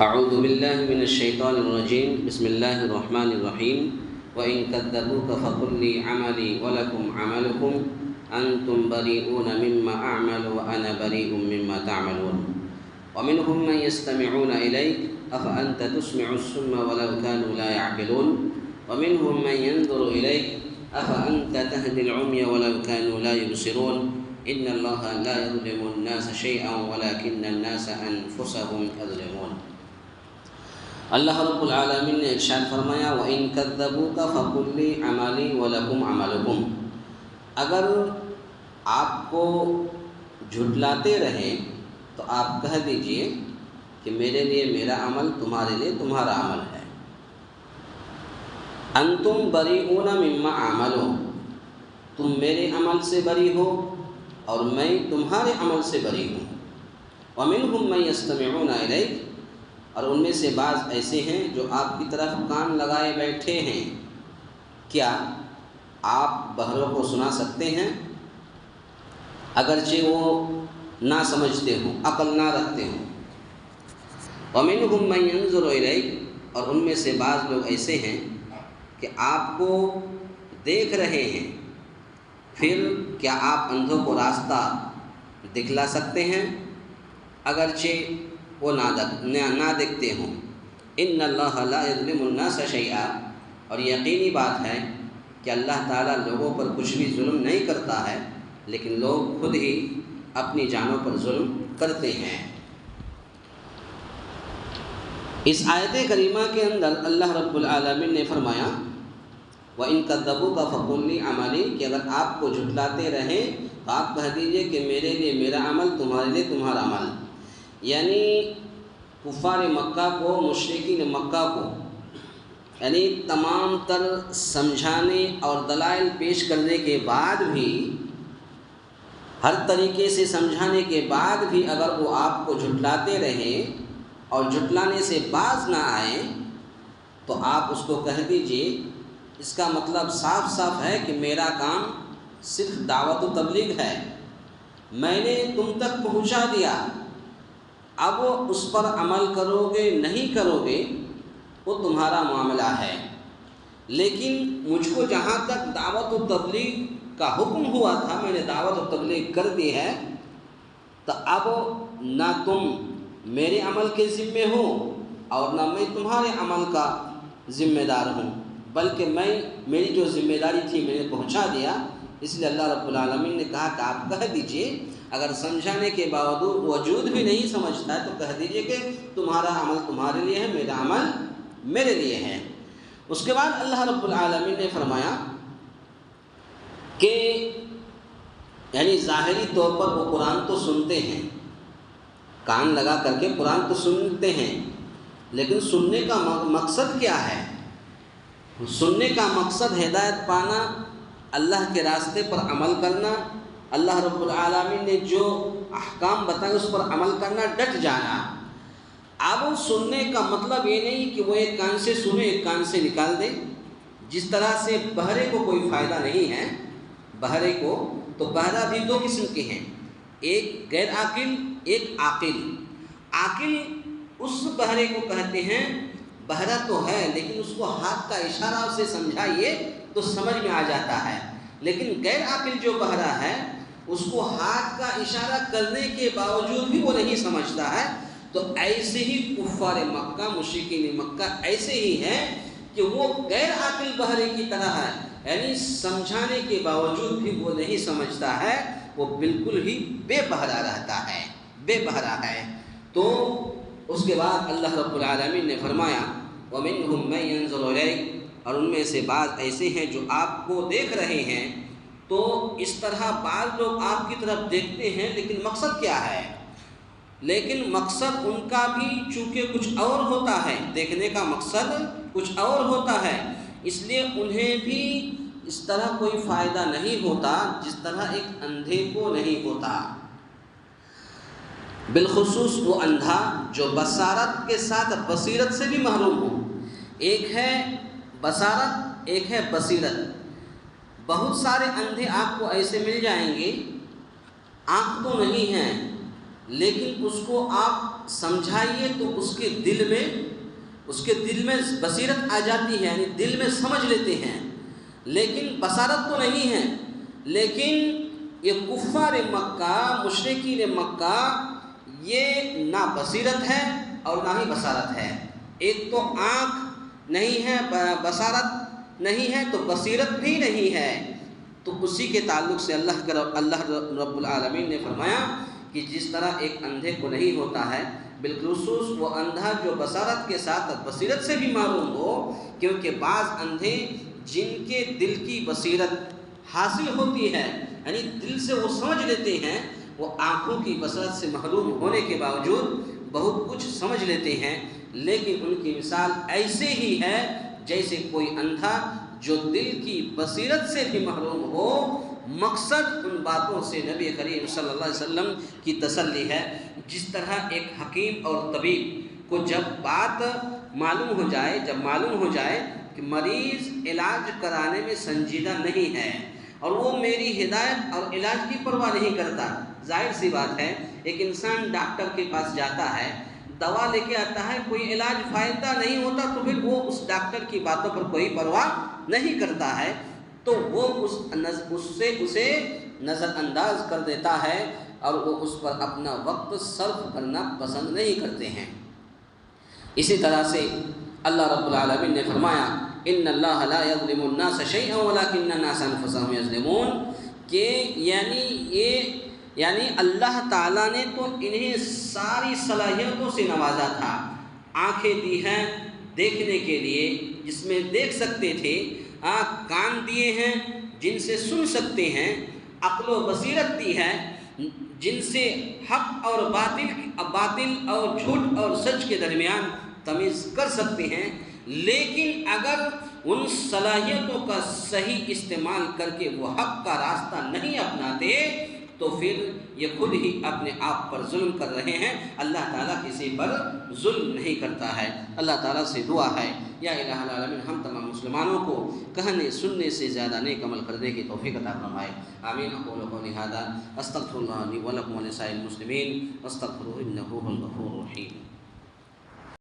أعوذ بالله من الشيطان الرجيم بسم الله الرحمن الرحيم وإن كذبوك فقل لي عملي ولكم عملكم أنتم بريئون مما أعمل وأنا بريء مما تعملون ومنهم من يستمعون إليك أفأنت تسمع الصم ولو كانوا لا يعقلون ومنهم من ينظر إليك أفأنت تهدي العمي ولو كانوا لا يبصرون إن الله لا يظلم الناس شيئا ولكن الناس أنفسهم يظلمون۔ اللہ رب العالمین نے ارشاد فرمایا وَإِن كَذَّبُوكَ فَقُل لِّي عَمَلِي وَلَكُمْ عَمَلُكُمْ، اگر آپ کو جھٹلاتے رہیں تو آپ کہہ دیجئے کہ میرے لیے میرا عمل، تمہارے لیے تمہارا عمل ہے۔ انتم بریئون مما اعمل، تم میرے عمل سے بری ہو اور میں تمہارے عمل سے بری ہوں۔ ومنہم من یستمعون الیک، اور ان میں سے بعض ایسے ہیں جو آپ کی طرف کان لگائے بیٹھے ہیں، کیا آپ بہروں کو سنا سکتے ہیں اگرچہ وہ نہ سمجھتے ہوں، عقل نہ رکھتے ہوں۔ ومنہم من ینظر الیک، اور ان میں سے بعض لوگ ایسے ہیں کہ آپ کو دیکھ رہے ہیں، پھر کیا آپ اندھوں کو راستہ دکھلا سکتے ہیں اگرچہ وہ نہ دیکھتے ہوں۔ ان اللہ لا یظلم الناس شیئا، اور یقینی بات ہے کہ اللہ تعالیٰ لوگوں پر کچھ بھی ظلم نہیں کرتا ہے، لیکن لوگ خود ہی اپنی جانوں پر ظلم کرتے ہیں۔ اس آیت کریمہ کے اندر اللہ رب العالمین نے فرمایا وَإِن كَذَّبُوكَ فَقُل لِّي عَمَلِي، کہ اگر آپ کو جھٹلاتے رہیں تو آپ کہہ دیجئے کہ میرے لیے میرا عمل، تمہارے لیے تمہارا عمل۔ یعنی کفار مکہ کو، مشرکین مکہ کو، یعنی تمام تر سمجھانے اور دلائل پیش کرنے کے بعد بھی، ہر طریقے سے سمجھانے کے بعد بھی اگر وہ آپ کو جھٹلاتے رہیں اور جھٹلانے سے باز نہ آئیں تو آپ اس کو کہہ دیجئے، اس کا مطلب صاف صاف ہے کہ میرا کام صرف دعوت و تبلیغ ہے، میں نے تم تک پہنچا دیا، اب اس پر عمل کرو گے نہیں کرو گے وہ تمہارا معاملہ ہے، لیکن مجھ کو جہاں تک دعوت و تبلیغ کا حکم ہوا تھا میں نے دعوت و تبلیغ کر دی ہے، تو اب نہ تم میرے عمل کے ذمے ہو اور نہ میں تمہارے عمل کا ذمہ دار ہوں، بلکہ میری جو ذمہ داری تھی میں نے پہنچا دیا۔ اس لیے اللہ رب العالمین نے کہا کہ آپ کہہ دیجئے، اگر سمجھانے کے باوجود بھی نہیں سمجھتا ہے تو کہہ دیجئے کہ تمہارا عمل تمہارے لیے ہے، میرا عمل میرے لیے ہے۔ اس کے بعد اللہ رب العالمین نے فرمایا کہ یعنی ظاہری طور پر وہ قرآن تو سنتے ہیں، کان لگا کر کے قرآن تو سنتے ہیں، لیکن سننے کا مقصد کیا ہے؟ سننے کا مقصد ہدایت پانا، اللہ کے راستے پر عمل کرنا، اللہ رب العالمین نے جو احکام بتائے اس پر عمل کرنا، ڈٹ جانا۔ اب سننے کا مطلب یہ نہیں کہ وہ ایک کان سے سنے ایک کان سے نکال دے، جس طرح سے بہرے کو کوئی فائدہ نہیں ہے، بہرے کو تو بہرا بھی دو قسم کے ہیں، ایک غیر عاقل ایک عاقل۔ عاقل اس بہرے کو کہتے ہیں، بہرا تو ہے لیکن اس کو ہاتھ کا اشارہ سے سمجھائیے تو سمجھ میں آ جاتا ہے، لیکن غیر عاقل جو بہرا ہے اس کو ہاتھ کا اشارہ کرنے کے باوجود بھی وہ نہیں سمجھتا ہے۔ تو ایسے ہی کفار مکہ، مشرکین مکہ ایسے ہی ہیں کہ وہ غیر عاقل بہرے کی طرح ہے، یعنی سمجھانے کے باوجود بھی وہ نہیں سمجھتا ہے، وہ بالکل ہی بے بہرا رہتا ہے، بے بہرا ہے۔ تو اس کے بعد اللہ رب العالمین نے فرمایا وَمِنْهُمْ مَنْ يَنظُرُ إِلَيْكَ، اور ان میں سے بعض ایسے ہیں جو آپ کو دیکھ رہے ہیں۔ تو اس طرح بعض لوگ آپ کی طرف دیکھتے ہیں، لیکن مقصد کیا ہے؟ لیکن مقصد ان کا بھی چونکہ کچھ اور ہوتا ہے، دیکھنے کا مقصد کچھ اور ہوتا ہے، اس لیے انہیں بھی اس طرح کوئی فائدہ نہیں ہوتا جس طرح ایک اندھے کو نہیں ہوتا، بالخصوص وہ اندھا جو بصارت کے ساتھ بصیرت سے بھی محروم ہو۔ ایک ہے بصارت، ایک ہے بصیرت۔ بہت سارے اندھے آپ کو ایسے مل جائیں گے، آنکھ تو نہیں ہیں لیکن اس کو آپ سمجھائیے تو اس کے دل میں بصیرت آ جاتی ہے، یعنی دل میں سمجھ لیتے ہیں، لیکن بصارت تو نہیں ہے۔ لیکن یہ کفار مکہ، مشرکین مکہ، یہ نہ بصیرت ہے اور نہ ہی بصارت ہے۔ ایک تو آنکھ نہیں ہے، بصارت نہیں ہے، تو بصیرت بھی نہیں ہے۔ تو اسی کے تعلق سے اللہ رب العالمین نے فرمایا کہ جس طرح ایک اندھے کو نہیں ہوتا ہے، بالخصوص وہ اندھا جو بصارت کے ساتھ بصیرت سے بھی معلوم ہو، کیونکہ بعض اندھے جن کے دل کی بصیرت حاصل ہوتی ہے، یعنی دل سے وہ سمجھ لیتے ہیں، وہ آنکھوں کی بصیرت سے محروم ہونے کے باوجود بہت کچھ سمجھ لیتے ہیں، لیکن ان کی مثال ایسے ہی ہے جیسے کوئی اندھا جو دل کی بصیرت سے بھی محروم ہو۔ مقصد ان باتوں سے نبی کریم صلی اللہ علیہ وسلم کی تسلی ہے۔ جس طرح ایک حکیم اور طبیب کو جب بات معلوم ہو جائے کہ مریض علاج کرانے میں سنجیدہ نہیں ہے اور وہ میری ہدایت اور علاج کی پرواہ نہیں کرتا، ظاہر سی بات ہے ایک انسان ڈاکٹر کے پاس جاتا ہے، دوا لے کے آتا ہے، کوئی علاج فائدہ نہیں ہوتا تو پھر وہ اس ڈاکٹر کی باتوں پر کوئی پرواہ نہیں کرتا ہے، تو وہ اسے نظر انداز کر دیتا ہے اور وہ اس پر اپنا وقت صرف کرنا پسند نہیں کرتے ہیں۔ اسی طرح سے اللہ رب العالمین نے فرمایا ان اللہ لا یظلم الناس شیئا ولکن الناس انفسهم یظلمون، کہ یعنی اللہ تعالیٰ نے تو انہیں ساری صلاحیتوں سے نوازا تھا، آنکھیں دی ہیں دیکھنے کے لیے جس میں دیکھ سکتے تھے، کان دیے ہیں جن سے سن سکتے ہیں، عقل و بصیرت دی ہے جن سے حق اور باطل اور جھوٹ اور سچ کے درمیان تمیز کر سکتے ہیں، لیکن اگر ان صلاحیتوں کا صحیح استعمال کر کے وہ حق کا راستہ نہیں اپناتے تو پھر یہ خود ہی اپنے آپ پر ظلم کر رہے ہیں۔ اللہ تعالیٰ کسی پر ظلم نہیں کرتا ہے۔ اللہ تعالیٰ سے دعا ہے یا الہ العالمین ہم تمام مسلمانوں کو کہنے سننے سے زیادہ نیک عمل کرنے کی توفیق عطا فرمائے، آمین۔ اقول قولی ھذا استغفر اللہ لی ولکم ولسائر المسلمین واستغفروہ انہ هو الغفور الرحیم۔